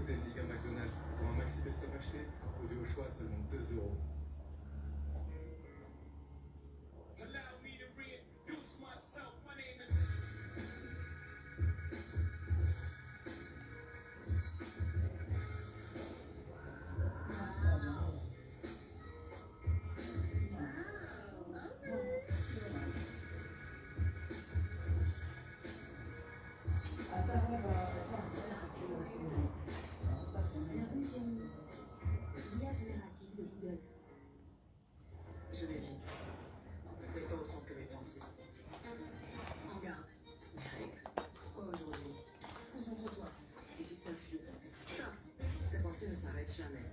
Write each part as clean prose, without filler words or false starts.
cocktail Liga McDonald's. Pour un maxi best-of acheté, produit au choix à seulement 2 euros. L'IA générative de Google. Je vais vivre. Mais pas autant que mes pensées. En garde. Mes règles. Pourquoi aujourd'hui? Concentre-toi. Et si ça fuit? Stop. Ces pensées ne s'arrêtent jamais.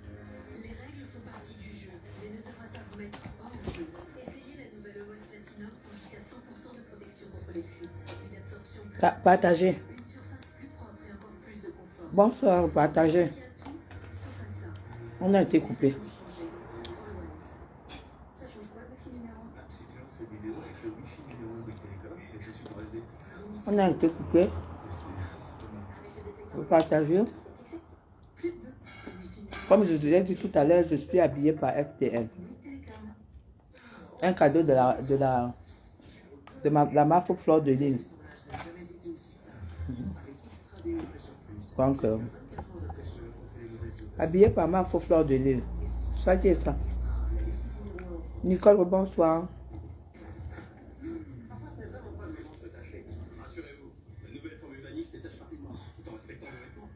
Les règles font partie du jeu, mais ne devraient pas vous mettre hors jeu. Essayez la nouvelle OS Platinum pour jusqu'à 100% de protection contre les fuites. Une absorption plus rapide, Partagez. une surface plus propre et encore plus de confort. Bonsoir, partagez. Il y a tout, sauf à ça. On a été coupé. Ça change quoi le wifi numéro? Si tu lances cette vidéo avec le wifi numéro Bouygues Télécom, et je suis pour SD. On a été coupé. Vous partagez. Plus de doute, le wifi numéro. Comme je vous l'ai dit tout à l'heure, je suis habillé par FTL. Un cadeau de la marque Fleur de Lille. Donc, habillé par ma Fleur de Lille. Ça qui est ça. Nicole, bonsoir. Rassurez-vous, la nouvelle formule vanille se détache rapidement, tout en respectant le vêtement.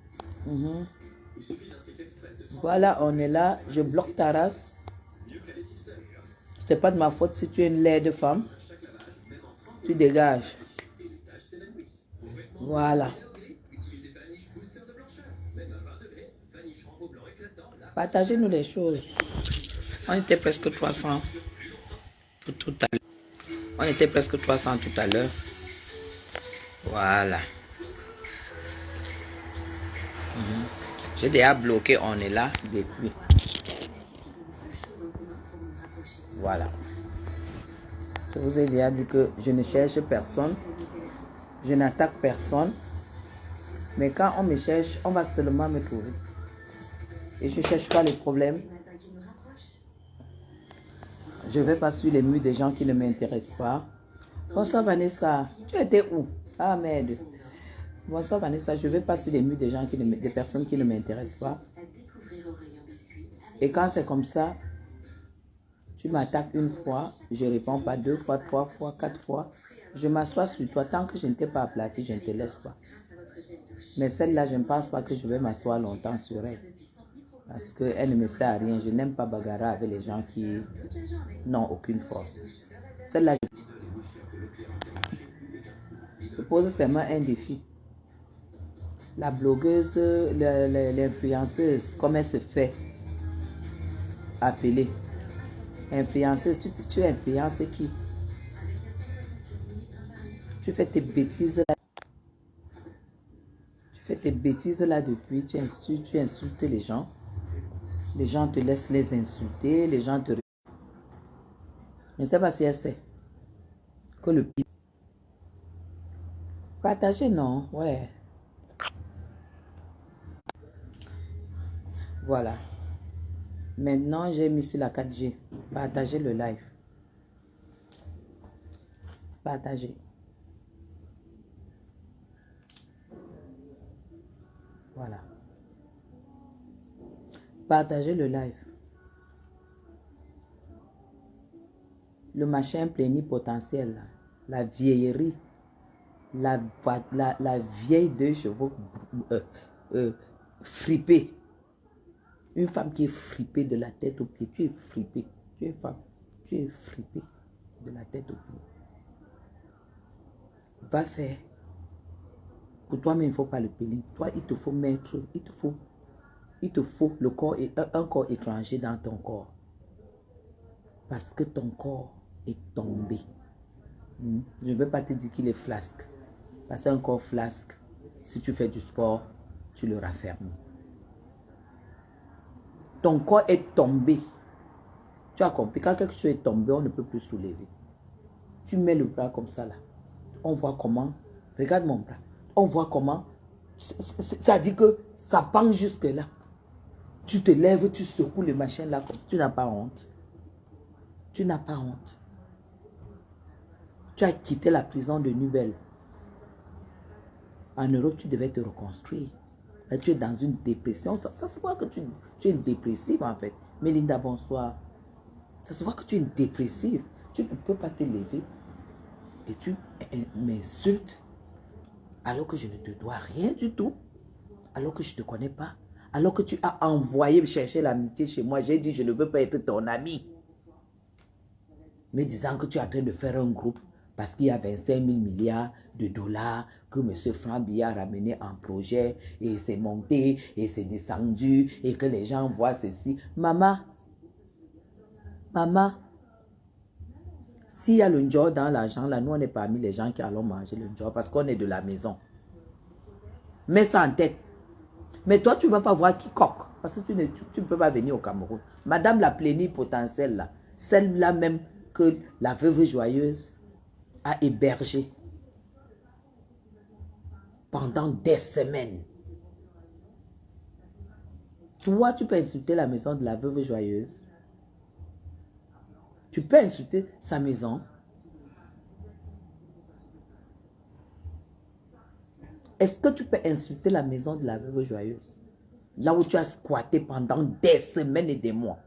Il suffit d'un cycle express de 30 Voilà, on est là. Je bloque ta race. mieux que la lessive seule. C'est pas de ma faute si tu es une laide femme. Chaque lavage, même en 30 Tu dégages. et les taches s'évanouissent. Pour vêtements Voilà. anglais, utilisez Vanish Booster de blancheur. Même à 20 degrés, Vanish rend vos blancs éclatants. Là, Partagez-nous les choses. On était presque 300 pour tout à l'heure. On était presque 300 tout à l'heure. Voilà. J'ai déjà bloqué, on est là depuis. Voilà. Je vous ai déjà dit que je ne cherche personne. Je n'attaque personne. Mais quand on me cherche, on va seulement me trouver. Et je ne cherche pas les problèmes. Je ne vais pas suivre les murs des gens qui ne m'intéressent pas. Bonsoir Vanessa. Tu étais où? Ah merde. Bonsoir Vanessa. Je ne vais pas suivre les murs des gens des personnes qui ne m'intéressent pas. Et quand c'est comme ça, tu m'attaques une fois, je ne réponds pas 2 fois, 3 fois, 4 fois. Je m'assois sur toi. Tant que je ne t'ai pas aplati, je ne te laisse pas. Mais celle-là, je ne pense pas que je vais m'asseoir longtemps sur elle. Parce qu'elle ne me sert à rien. Je n'aime pas bagarrer avec les gens qui n'ont aucune force. Celle-là, je pose seulement un défi. La blogueuse, l'influenceuse, comme elle se fait appeler. Influenceuse, tu influences qui? Tu fais tes bêtises là. Tu fais tes bêtises là depuis. Tu insultes les gens. Les gens te laissent les insulter. Les gens te... Je ne sais pas si elle sait que le pire. Partager, non. Ouais. Voilà. Maintenant, j'ai mis sur la 4G. Partagez le live. Partagez. Voilà. Partagez le live. Le machin plénipotentiel, là, la vieillerie, la vieille 2 chevaux fripée. Une femme qui est fripée de la tête aux pieds. Tu es fripée. Tu es femme. Tu es fripée de la tête aux pieds. Va faire. Pour toi-même, il ne faut pas le peeling. Toi, il te faut mettre, il te faut le corps et un corps étranger dans ton corps. Parce que ton corps est tombé. Je ne veux pas te dire qu'il est flasque. Parce qu'un corps flasque, si tu fais du sport, tu le raffermis. Ton corps est tombé. Tu as compris, quand quelque chose est tombé, on ne peut plus soulever. Tu mets le bras comme ça là. On voit comment. Regarde mon bras. On voit comment Ça dit que ça pend jusque là. Tu te lèves, tu secoues le machin là. Tu n'as pas honte. Tu n'as pas honte. Tu as quitté la prison de Nubel. En Europe, tu devais te reconstruire. Là, tu es dans une dépression. Ça se voit que tu es une dépressive en fait. Mélinda, bonsoir. Ça se voit que tu es une dépressive. Tu ne peux pas te lever. Et tu m'insultes. Alors que je ne te dois rien du tout. Alors que je ne te connais pas. Alors que tu as envoyé me chercher l'amitié chez moi. J'ai dit, je ne veux pas être ton ami. Me disant que tu es en train de faire un groupe parce qu'il y a 25 000 milliards de dollars que M. Franck Biya a ramené en projet et c'est monté et c'est descendu et que les gens voient ceci. Maman, s'il y a le njor dans l'argent, là, nous on est parmi les gens qui allons manger le njor parce qu'on est de la maison. Mets ça en tête. Mais toi, tu ne vas pas voir quiconque parce que tu ne peux pas venir au Cameroun. Madame la plénipotentielle, là, celle-là même que la veuve joyeuse a hébergée pendant des semaines. Toi, tu peux insulter la maison de la veuve joyeuse. Tu peux insulter sa maison. Est-ce que tu peux insulter la maison de la veuve joyeuse? Là où tu as squatté pendant des semaines et des mois.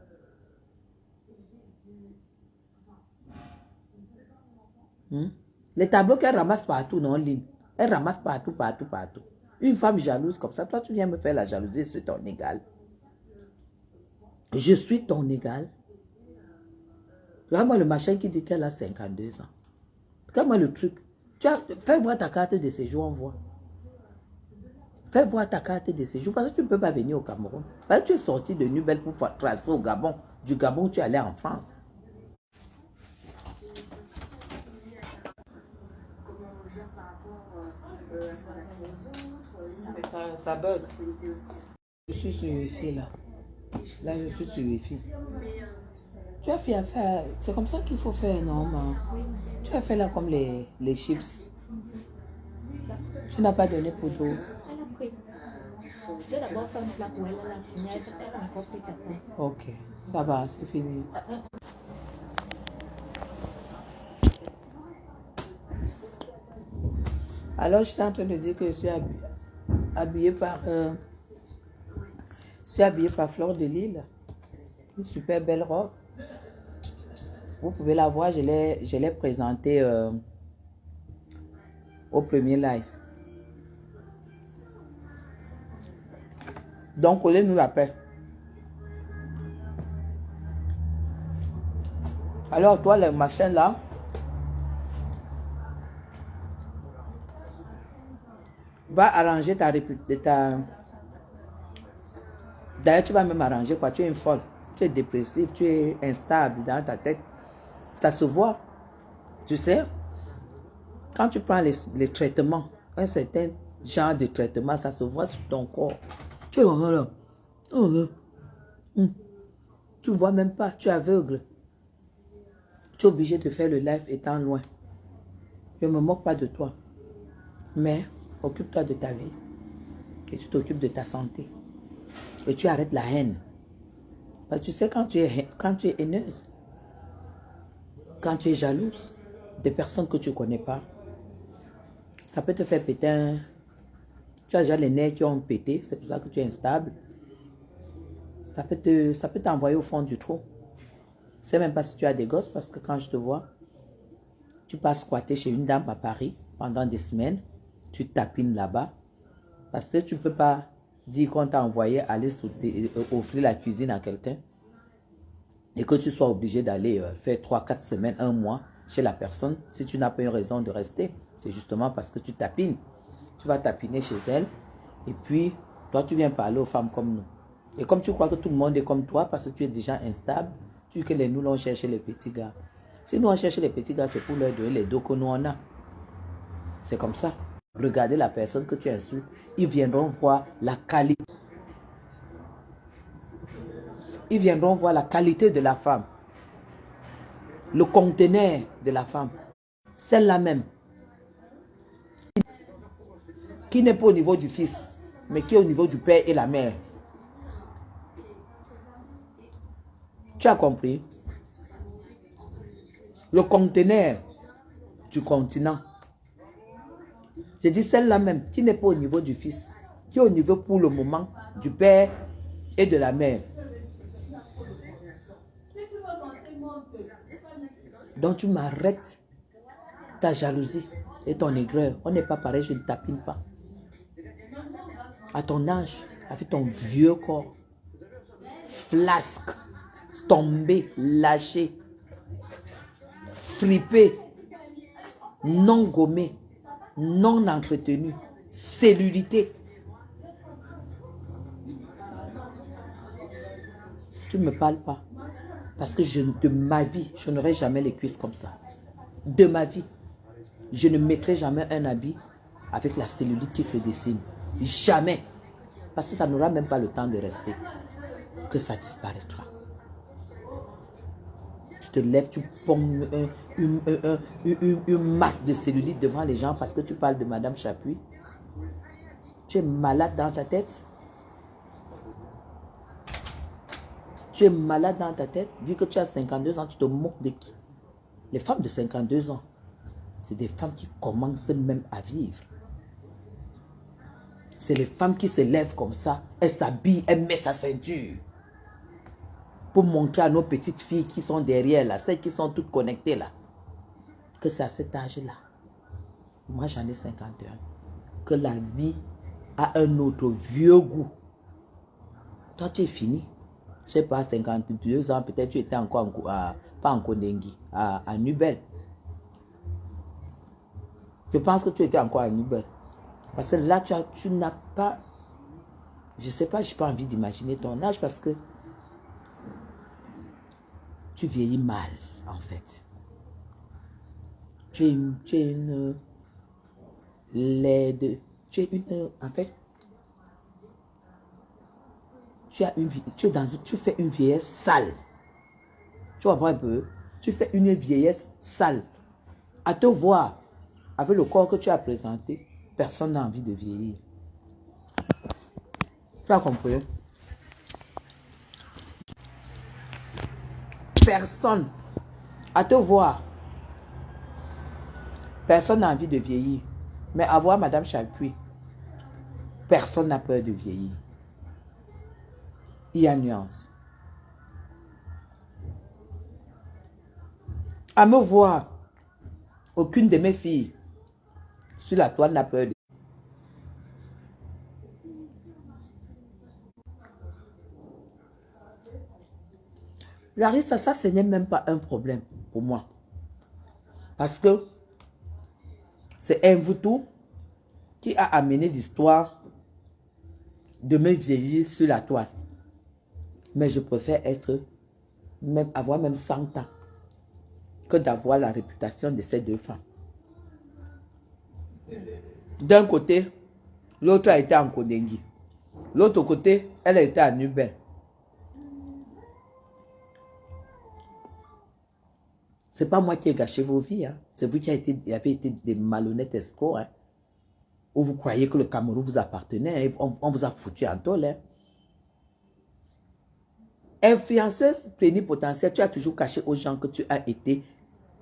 Les tableaux qu'elle ramasse partout, non, ligne. Elle ramasse partout. Une femme jalouse comme ça, toi, tu viens me faire la jalousie, c'est ton égal. Je suis ton égal. Regarde-moi le machin qui dit qu'elle a 52 ans. Regarde-moi le truc. Fais voir ta carte de séjour, on voit. Fais voir ta carte de séjour parce que tu ne peux pas venir au Cameroun. Parce que tu es sorti de Nubel pour tracer au Gabon. Du Gabon, tu es allé en France. Ça bug. Je suis sur Wi-Fi là. Là, je suis sur Wi-Fi. Tu as fait affaire. C'est comme ça qu'il faut faire, non? Tu as fait là comme les chips. Tu n'as pas donné pour d'eau. J'ai d'abord fait un plat pour elle, elle a fini, elle n'a pas pris ta part. Ok, ça va, c'est fini. Alors, je suis en train de dire que je suis habillée par Fleur de Lille. Une super belle robe. Vous pouvez la voir, je l'ai présentée au premier live. Donc, on nous appelle. Alors, toi, le machin là, va arranger ta réputation. D'ailleurs, tu vas même arranger quoi. Tu es une folle. Tu es dépressive, tu es instable dans ta tête. Ça se voit. Tu sais, quand tu prends les traitements, un certain genre de traitement, ça se voit sur ton corps. Tu es là. Oh là. Tu ne vois même pas, tu es aveugle. Tu es obligé de faire le live étant loin. Je ne me moque pas de toi. Mais occupe-toi de ta vie. Et tu t'occupes de ta santé. Et tu arrêtes la haine. Parce que tu sais, quand tu es haineuse, quand tu es jalouse des personnes que tu ne connais pas, ça peut te faire péter Tu as déjà les nerfs qui ont pété, c'est pour ça que tu es instable. Ça peut t'envoyer au fond du trou. Je ne sais même pas si tu as des gosses, parce que quand je te vois, tu passes squatter chez une dame à Paris pendant des semaines, tu tapines là-bas, parce que tu ne peux pas dire qu'on t'a envoyé aller offrir la cuisine à quelqu'un et que tu sois obligé d'aller faire 3-4 semaines, 1 mois chez la personne. Si tu n'as pas une raison de rester, c'est justement parce que tu tapines. Tu vas tapiner chez elle et puis toi tu viens parler aux femmes comme nous. Et comme tu crois que tout le monde est comme toi parce que tu es déjà instable, tu dis que nous l'on cherche les petits gars. Si nous on cherche les petits gars, c'est pour leur donner les dos que nous on a. C'est comme ça. Regardez la personne que tu insultes, ils viendront voir la qualité. Ils viendront voir la qualité de la femme. Le conteneur de la femme. Celle-là même. Qui n'est pas au niveau du fils. mais qui est au niveau du père et la mère. Tu as compris? Le conteneur du continent. Je dis celle-là même, qui n'est pas au niveau du fils, qui est au niveau pour le moment du père et de la mère. Donc tu m'arrêtes ta jalousie et ton aigreur. On n'est pas pareil, je ne tapine pas. À ton âge, avec ton vieux corps, flasque, tombé, lâché, fripé, non gommé, non entretenu, cellulité. Tu ne me parles pas. Parce que de ma vie, je n'aurai jamais les cuisses comme ça. De ma vie, je ne mettrai jamais un habit avec la cellulite qui se dessine. Jamais. Parce que ça n'aura même pas le temps de rester. Que ça disparaîtra. Tu te lèves, tu ponds une masse de cellulite devant les gens parce que tu parles de Madame Chapuis. Tu es malade dans ta tête. Tu es malade dans ta tête. Dis que tu as 52 ans, tu te moques de qui? Les femmes de 52 ans, c'est des femmes qui commencent même à vivre. C'est les femmes qui se lèvent comme ça. Elles s'habillent, elles mettent sa ceinture. Pour montrer à nos petites filles qui sont derrière là, celles qui sont toutes connectées là, que c'est à cet âge-là. Moi j'en ai 51. Que la vie a un autre vieux goût. Toi tu es fini. Je sais pas, 52 ans, peut-être tu étais encore pas en Kondengi, à Nubel. Je pense que tu étais encore à Nubel. Parce que là, tu n'as pas... Je sais pas, je n'ai pas envie d'imaginer ton âge parce que tu vieillis mal, en fait. Tu es une laide. Tu es une... En fait, tu fais une vieillesse sale. Tu vois un peu? Tu fais une vieillesse sale. À te voir, avec le corps que tu as présenté, personne n'a envie de vieillir. Tu as compris? Personne. À te voir, personne n'a envie de vieillir. Mais à voir Madame Chapuis, personne n'a peur de vieillir. Il y a nuance. À me voir, aucune de mes filles sur la toile n'a peur de... Larissa, ça, ce n'est même pas un problème pour moi. Parce que c'est un Mvoutou qui a amené l'histoire de me vieillir sur la toile. Mais je préfère avoir même 100 ans que d'avoir la réputation de ces deux femmes. D'un côté, l'autre a été en Kondengi. L'autre côté, elle a été à Nubel. C'est pas moi qui ai gâché vos vies. Hein. C'est vous qui avez été des malhonnêtes escrocs. Hein. Où vous croyez que le Cameroun vous appartenait. Hein. On vous a foutu en tôle. Hein. Influenceuse plénipotentielle, tu as toujours caché aux gens que tu as été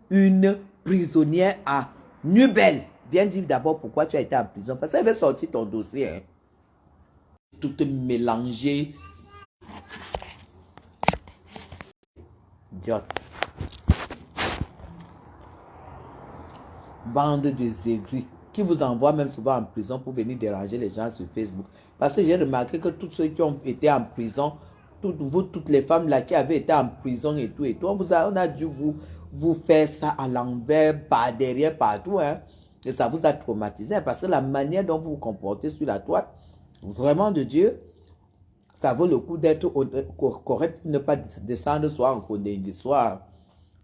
une prisonnière à Nubel. Viens dire d'abord pourquoi tu as été en prison. Parce qu'elle avait sorti ton dossier. Hein. Tout mélangé. Idiote. Bande de aigris qui vous envoient même souvent en prison pour venir déranger les gens sur Facebook. Parce que j'ai remarqué que tous ceux qui ont été en prison, toutes les femmes là qui avaient été en prison et tout, on a dû vous faire ça à l'envers, par derrière, partout. Hein. Et ça vous a traumatisé parce que la manière dont vous vous comportez sur la toile, vraiment de Dieu, ça vaut le coup d'être correct pour ne pas descendre soit en Kondengi, soit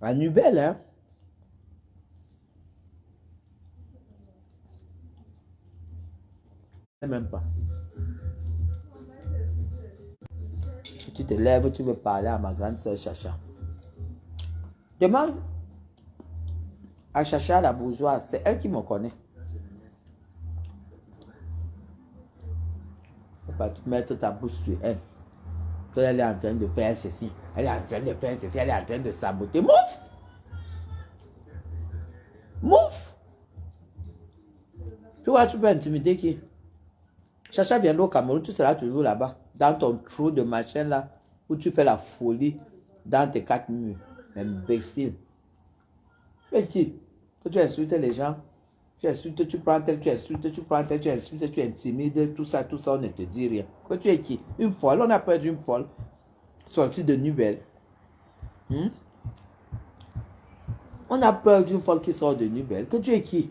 à Nubel. Hein. Même pas. Tu te lèves, tu veux parler à ma grande soeur Chacha. Demande à Chacha la bourgeoise, c'est elle qui me connaît. pas mettre ta bouche sur elle. Elle est en train de faire ceci. Elle est en train de faire ceci. Elle est en train de saboter. Mouf! Mouf! Tu vois, tu peux intimider qui? Chacha viendra au Cameroun, tu seras toujours là-bas. Dans ton trou de machin là, où tu fais la folie dans tes 4 murs. Imbécile. Petit, que tu insultes les gens. Tu insultes, tu prends tel, tu insultes, tu prends tel, tu insultes, tu intimides, tout ça, on ne te dit rien. Que tu es qui? Une folle, on a perdu une folle. Sortie de Nubel. On a perdu une folle qui sort de Nubel. Que tu es qui?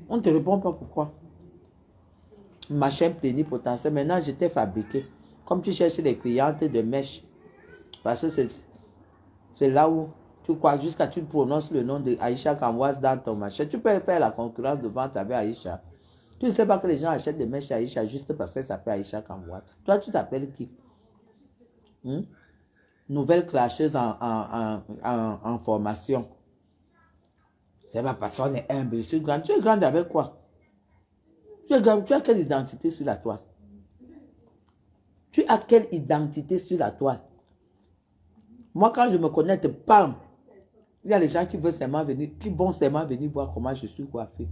On ne te répond pas pourquoi. Machin plénipotentiel. Maintenant, je t'ai fabriqué. Comme tu cherches les clientes de mèche. Parce que c'est là où tu crois jusqu'à tu prononces le nom de Aïcha Kamwaz dans ton machin. Tu peux faire la concurrence de vente avec Aïcha. Tu ne sais pas que les gens achètent des mèches à Aïcha juste parce qu'elle s'appelle Aïcha Kamwaz. Toi, tu t'appelles qui? Nouvelle clasheuse en formation. C'est ma personne est humble. Je suis grande. Tu es grande avec quoi? Tu as quelle identité sur la toile? Tu as quelle identité sur la toile? Moi, quand je me connecte, bam! Il y a les gens qui veulent seulement venir, qui vont seulement venir voir comment je suis coiffée,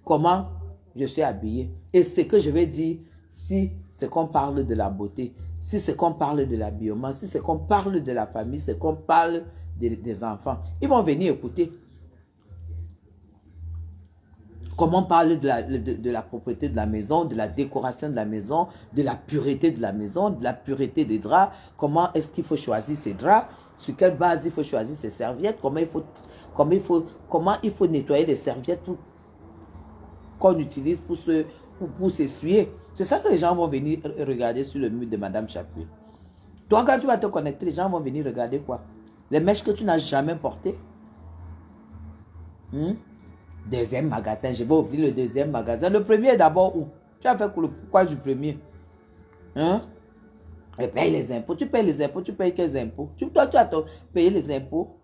comment je suis habillée. Et ce que je vais dire, si c'est qu'on parle de la beauté, si c'est qu'on parle de l'habillement, si c'est qu'on parle de la famille, c'est qu'on parle des enfants, ils vont venir écouter. Comment parler de la propreté de la maison, de la décoration de la maison, de la pureté de la maison, de la pureté des draps. Comment est-ce qu'il faut choisir ses draps? Sur quelle base il faut choisir ses serviettes? Comment il faut nettoyer les serviettes qu'on utilise pour s'essuyer? C'est ça que les gens vont venir regarder sur le mur de Madame Chapuis. Toi, quand tu vas te connecter, les gens vont venir regarder quoi? Les mèches que tu n'as jamais portées. Deuxième magasin, je vais ouvrir le deuxième magasin. Le premier est d'abord où? Tu as fait pourquoi du premier? Et paye les impôts. Tu payes les impôts, tu payes quels impôts? Toi, tu as payé les impôts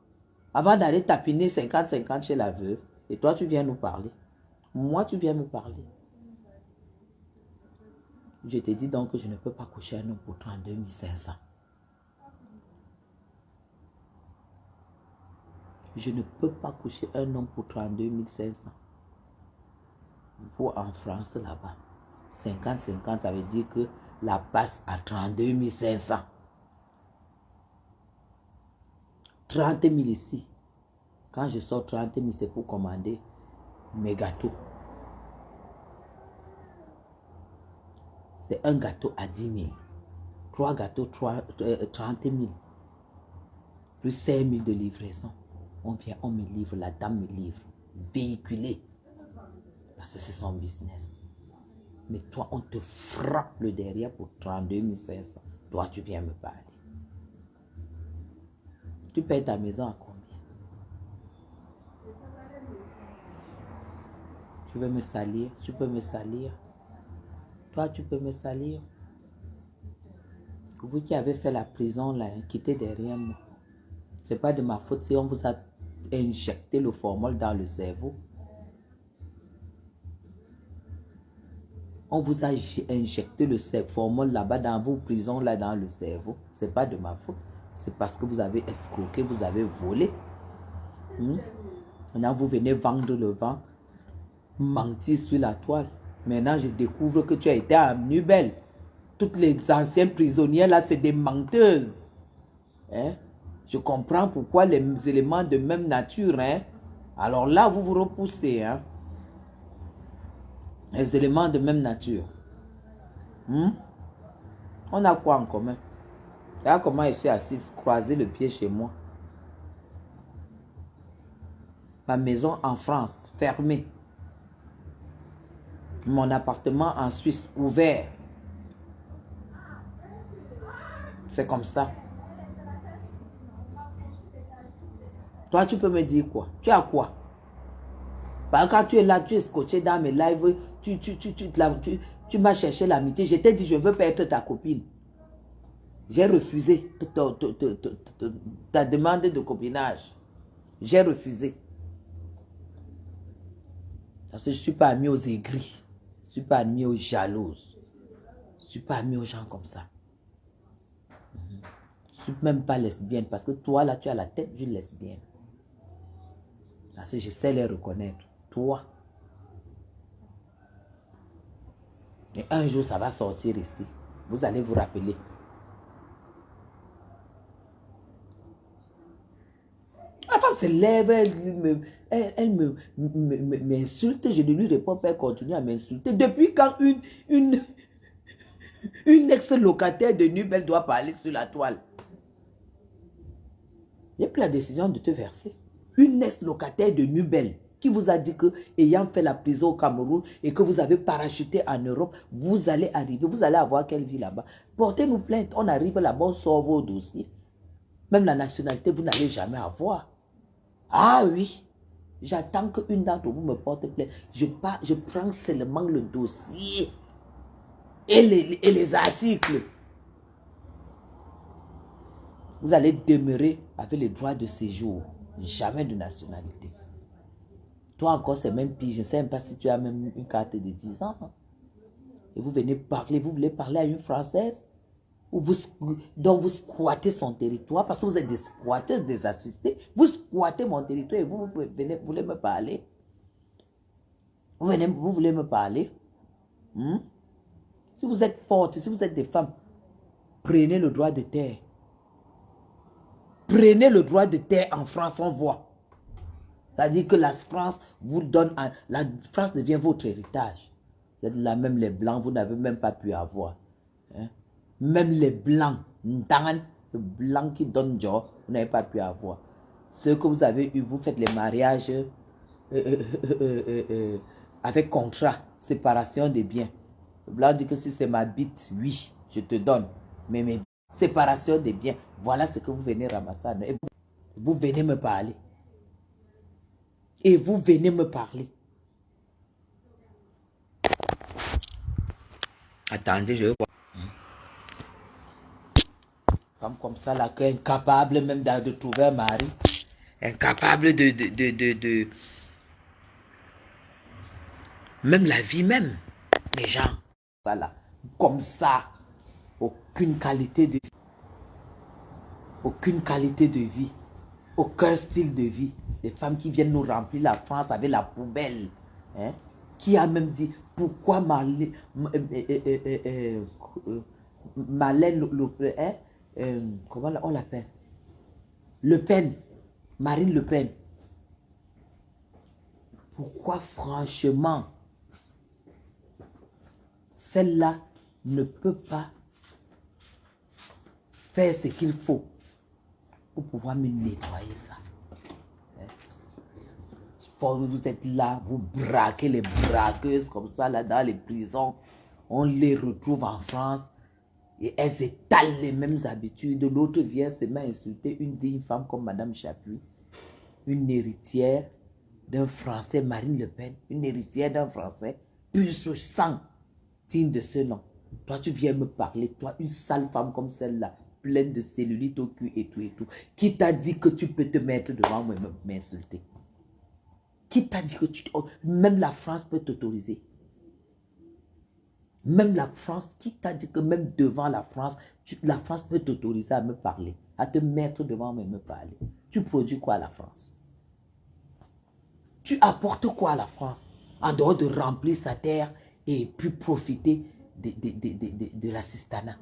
avant d'aller tapiner 50-50 chez la veuve. Et toi, tu viens nous parler. Moi, tu viens me parler. Je te dis donc que je ne peux pas coucher un homme pour 32 500. Je ne peux pas coucher un homme pour 32 500. Vous en France là-bas, 50-50, ça veut dire que la passe à 32 500. 30 000 ici. Quand je sors 30 000, c'est pour commander mes gâteaux. C'est un gâteau à 10 000. 3 gâteaux, 30 000. Plus 5 000 de livraison. On vient, on me livre, la dame me livre. Véhiculé. Parce que c'est son business. Mais toi, on te frappe le derrière pour 32 500. Toi, tu viens me parler. Tu payes ta maison à combien? Tu veux me salir? Tu peux me salir? Toi, tu peux me salir? Vous qui avez fait la prison, là, quittez derrière moi. Ce n'est pas de ma faute si on vous a injecté le formol dans le cerveau. On vous a injecté le formol là-bas dans vos prisons, là, dans le cerveau. Ce n'est pas de ma faute. C'est parce que vous avez escroqué, vous avez volé. Maintenant, vous venez vendre le vent, mentir sur la toile. Maintenant, je découvre que tu as été à Nubel. Toutes les anciennes prisonnières, là, c'est des menteuses. Je comprends pourquoi les éléments de même nature. Alors là, vous vous repoussez. Les éléments de même nature. On a quoi en commun? Regarde comment je suis assise, croiser le pied chez moi. Ma maison en France, fermée. Mon appartement en Suisse, ouvert. C'est comme ça. Toi, tu peux me dire quoi? Tu as quoi? Parce que quand tu es là, tu es scotché dans mes lives, tu m'as cherché l'amitié. Je t'ai dit, je veux pas être ta copine. J'ai refusé ta demande de copinage. J'ai refusé. Parce que je ne suis pas amie aux aigris. Je ne suis pas amie aux jalouses. Je suis pas amie aux gens comme ça. Je suis même pas lesbienne parce que toi, là, tu as la tête d'une lesbienne. Parce que je sais les reconnaître. Toi. Mais un jour, ça va sortir ici. Vous allez vous rappeler. La femme se lève, elle m'insulte. Je ne lui réponds pas, elle continue à m'insulter. Depuis quand une ex-locataire de Nubel doit parler sur la toile? J'ai pris la décision de te verser. Une ex-locataire de Nubel qui vous a dit que, ayant fait la prison au Cameroun et que vous avez parachuté en Europe, vous allez arriver, vous allez avoir quelle vie là-bas. Portez-nous plainte, on arrive là-bas, on sort vos dossiers. Même la nationalité, vous n'allez jamais avoir. Ah oui, j'attends qu'une d'entre vous me porte plainte. Je prends seulement le dossier et les articles. Vous allez demeurer avec les droits de séjour. Jamais de nationalité. Toi encore, c'est même pire. Je ne sais même pas si tu as même une carte de 10 ans. Et vous venez parler, vous voulez parler à une Française dont vous squattez son territoire parce que vous êtes des squatteuses, des assistés. Vous squattez mon territoire et vous voulez me parler. Vous voulez me parler. Si vous êtes fortes, si vous êtes des femmes, prenez le droit de terre. Prenez le droit de terre en France, on voit. C'est-à-dire que la France vous donne, la France devient votre héritage. Vous êtes là, même les blancs, vous n'avez même pas pu avoir. Hein? Même les blancs, le blanc qui donne job, vous n'avez pas pu avoir. Ceux que vous avez eu, vous faites les mariages avec contrat, séparation des biens. Le blanc dit que si c'est ma bite, oui, je te donne. Mais mes séparation des biens, voilà ce que vous venez ramasser. Et vous venez me parler. Et vous venez me parler. Attendez, je vais voir. Femme comme ça, là, qui est incapable même de trouver un mari. Incapable de... Même la vie même. Les gens. Voilà. Comme ça. Aucune qualité de vie. Aucune qualité de vie. Aucun style de vie. Les femmes qui viennent nous remplir la France avec la poubelle. Hein? Qui a même dit, pourquoi Marlène, comment on l'appelle? Le Pen. Marine Le Pen. Pourquoi franchement, celle-là ne peut pas faire ce qu'il faut pour pouvoir me nettoyer ça. Vous êtes là, vous braquez les braqueuses comme ça, là, dans les prisons. On les retrouve en France et elles étalent les mêmes habitudes. L'autre vient se met à insulter une digne femme comme Madame Chapuis, une héritière d'un Français, Marine Le Pen, une héritière d'un Français, pure souche sang, digne de ce nom. Toi, tu viens me parler, toi, une sale femme comme celle-là, pleine de cellulite au cul et tout et tout. Qui t'a dit que tu peux te mettre devant moi et m'insulter? Qui t'a dit que même la France peut t'autoriser? Même la France, qui t'a dit que même devant la France, la France peut t'autoriser à me parler, à te mettre devant moi et me parler? Tu produis quoi à la France? Tu apportes quoi à la France? En dehors de remplir sa terre et puis profiter de l'assistanat.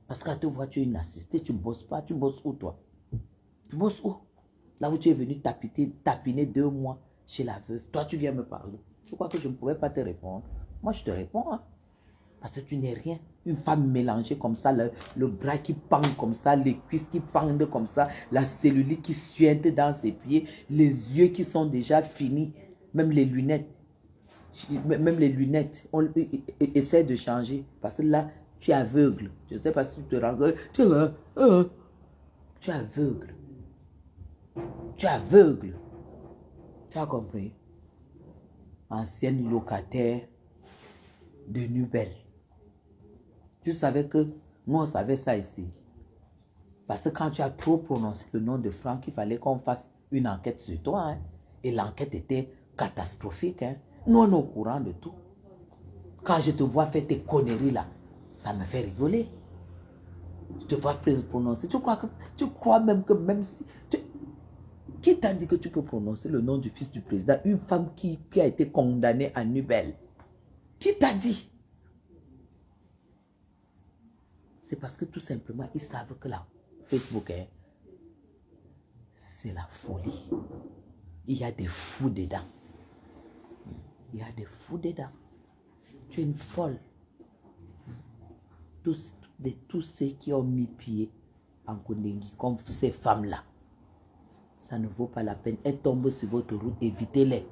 Parce qu'à te voir, tu es une assistée, tu ne bosses pas. Tu bosses où, toi? Tu bosses où? Là où tu es venu tapiner 2 mois chez la veuve. Toi, tu viens me parler. Tu crois que je ne pouvais pas te répondre? Moi, je te réponds. Hein? Parce que tu n'es rien. Une femme mélangée comme ça, le bras qui pend comme ça, les cuisses qui pendent comme ça, la cellulite qui suinte dans ses pieds, les yeux qui sont déjà finis, même les lunettes. Même les lunettes, on essaie de changer. Parce que là, tu es aveugle. Je ne sais pas si tu te rends compte. Tu es aveugle. Tu es aveugle. Tu as compris? Ancienne locataire de Nubel. Tu savais que nous, on savait ça ici. Parce que quand tu as trop prononcé le nom de Franck, il fallait qu'on fasse une enquête sur toi. Hein? Et l'enquête était catastrophique. Hein? Nous, on est au courant de tout. Quand je te vois faire tes conneries là, Ça me fait rigoler. Tu te vois prononcer. Tu crois même que même si... Qui t'a dit que tu peux prononcer le nom du fils du président? Une femme qui a été condamnée à Nubel. Qui t'a dit? C'est parce que tout simplement, ils savent que la Facebook, hein, c'est la folie. Il y a des fous dedans. Il y a des fous dedans. Tu es une folle. Tous ceux qui ont mis pied en Kundingi, comme ces femmes-là, ça ne vaut pas la peine. Elles tombent sur votre route, évitez-les.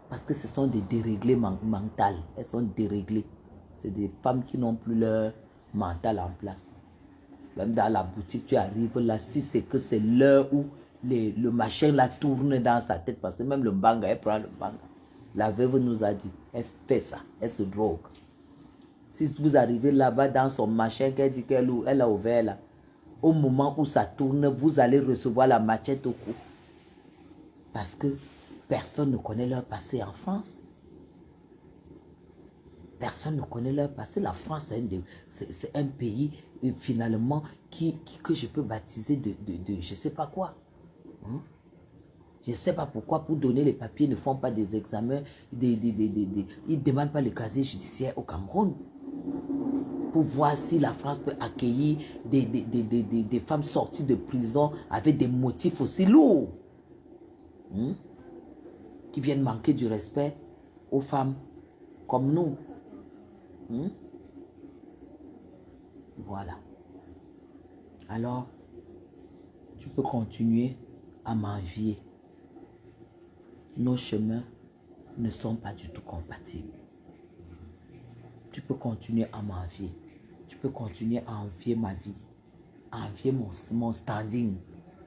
Parce que ce sont des déréglés mentales. Elles sont déréglées. C'est des femmes qui n'ont plus leur mental en place. Même dans la boutique, tu arrives là, si c'est que c'est l'heure où le machin là tourne dans sa tête, parce que même le banga, elle prend le banga. La veuve nous a dit, elle fait ça, elle se drogue. Si vous arrivez là-bas dans son machin qu'elle dit qu'elle a ouvert là, au moment où ça tourne, vous allez recevoir la machette au cou. Parce que personne ne connaît leur passé en France. Personne ne connaît leur passé. La France, c'est un pays finalement que je peux baptiser de je ne sais pas quoi. Je ne sais pas pourquoi pour donner les papiers, ils ne font pas des examens, ils ne demandent pas le casier judiciaire au Cameroun. Pour voir si la France peut accueillir des femmes sorties de prison avec des motifs aussi lourds. Qui viennent manquer du respect aux femmes comme nous. Voilà. Alors, tu peux continuer à m'envier. Nos chemins ne sont pas du tout compatibles. Tu peux continuer à m'envier. Tu peux continuer à envier ma vie. À envier mon standing.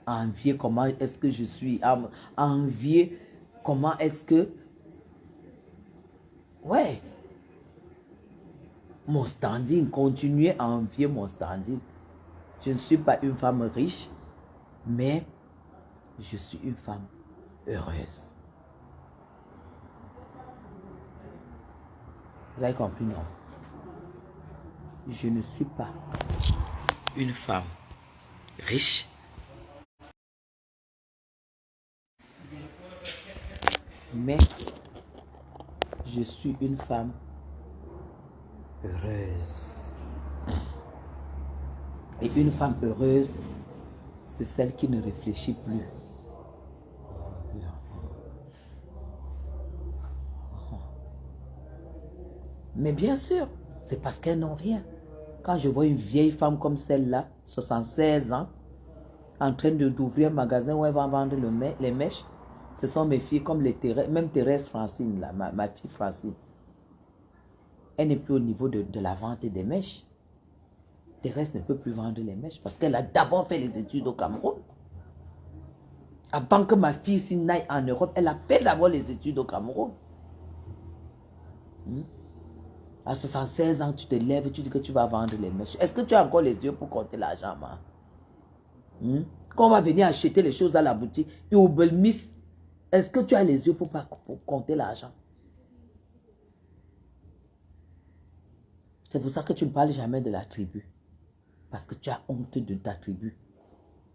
À envier comment est-ce que je suis. À envier comment est-ce que... Ouais. Mon standing. Continuer à envier mon standing. Je ne suis pas une femme riche, mais je suis une femme heureuse. Vous avez compris, non? Je ne suis pas une femme riche, mais je suis une femme heureuse. Et une femme heureuse, c'est celle qui ne réfléchit plus. Mais bien sûr, c'est parce qu'elles n'ont rien. Quand je vois une vieille femme comme celle-là, 76 ans, en train d'ouvrir un magasin où elle va vendre les mèches, ce sont mes filles comme même Thérèse Francine, là, ma fille Francine. Elle n'est plus au niveau de la vente des mèches. Thérèse ne peut plus vendre les mèches parce qu'elle a d'abord fait les études au Cameroun. Avant que ma fille s'y n'aille en Europe, elle a fait d'abord les études au Cameroun. À 76 ans, tu te lèves, tu dis que tu vas vendre les mèches. Est-ce que tu as encore les yeux pour compter l'argent, ma? Quand on va venir acheter les choses à la boutique, est-ce que tu as les yeux pour compter l'argent? C'est pour ça que tu ne parles jamais de la tribu. Parce que tu as honte de ta tribu.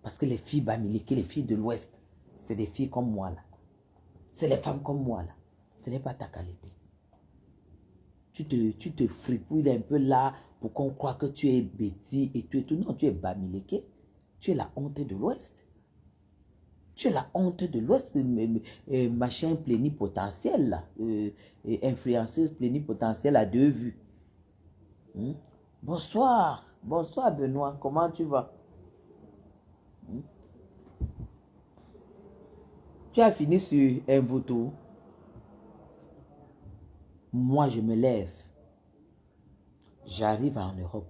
Parce que les filles bamiliquées, les filles de l'Ouest, c'est des filles comme moi là. C'est les femmes comme moi là. Ce n'est pas ta qualité. Tu te fripouilles un peu là pour qu'on croit que tu es bêtise et tu es tout. Non, tu es bamiliqué. Tu es la honte de l'Ouest. Tu es la honte de l'Ouest, machin plénipotentiel là. Influenceuse plénipotentielle à 2 vues. Bonsoir. Bonsoir Benoît. Comment tu vas? Tu as fini sur un voto. Moi, je me lève. J'arrive en Europe.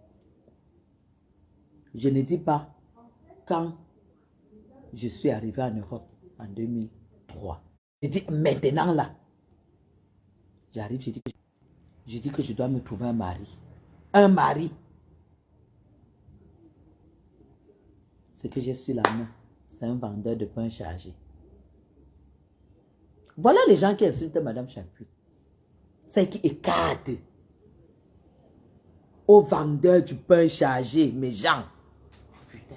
Je ne dis pas quand je suis arrivé en Europe en 2003. Je dis maintenant là. J'arrive, je dis que je dois me trouver un mari. Un mari. Ce que j'ai sur la main, c'est un vendeur de pain chargé. Voilà les gens qui insultent Madame Chapuis. Celle qui écarte. aux vendeurs du pain chargé, mes gens. Putain.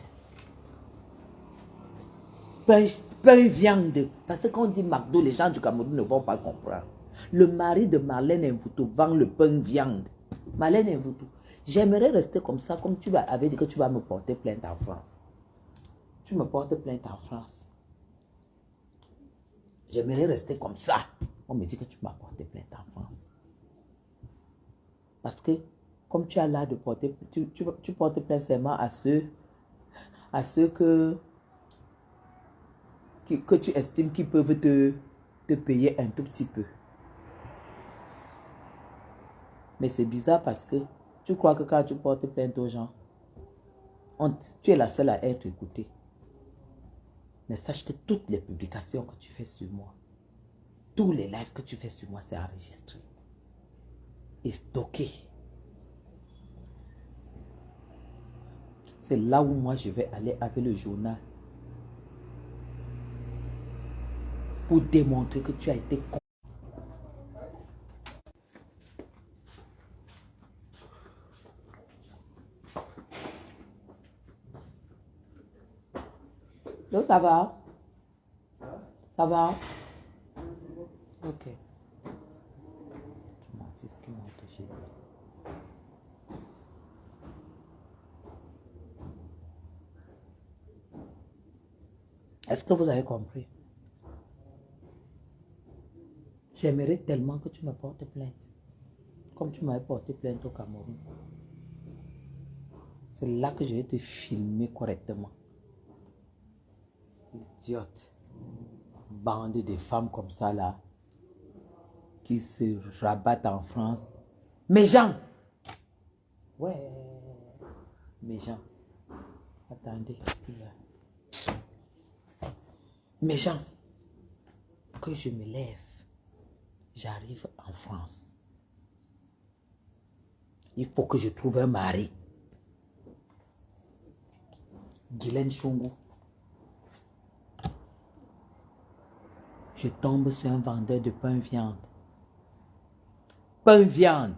Pain viande. Parce que quand on dit McDo, les gens du Cameroun ne vont pas comprendre. Le mari de Marlène Mvuto vend le pain viande. Marlène Mvuto, j'aimerais rester comme ça, comme tu avais dit que tu vas me porter plainte en France. Tu me portes plainte en France. J'aimerais rester comme ça. On me dit que tu m'as porté plainte en France. Parce que, comme tu as l'air de porter, tu portes plainte seulement à ceux que tu estimes qu'ils peuvent te payer un tout petit peu. Mais c'est bizarre parce que tu crois que quand tu portes plainte aux gens, tu es la seule à être écoutée. Mais sache que toutes les publications que tu fais sur moi, tous les lives que tu fais sur moi, c'est enregistré et stocké. C'est là où moi je vais aller avec le journal pour démontrer que tu as été con. Donc ça va? Ça va? Ok. Mon fils qui monte chez lui. Est-ce que vous avez compris? J'aimerais tellement que tu me portes plainte. Comme tu m'avais porté plainte au Cameroun. C'est là que je vais te filmer correctement. Idiote. Bande de femmes comme ça là. Qui se rabattent en France. Mes gens. Ouais. Mes gens. Attendez. Mes gens. Que je me lève. J'arrive en France. Il faut que je trouve un mari. Guylaine Chungu. Je tombe sur un vendeur de pain viande. Pain viande.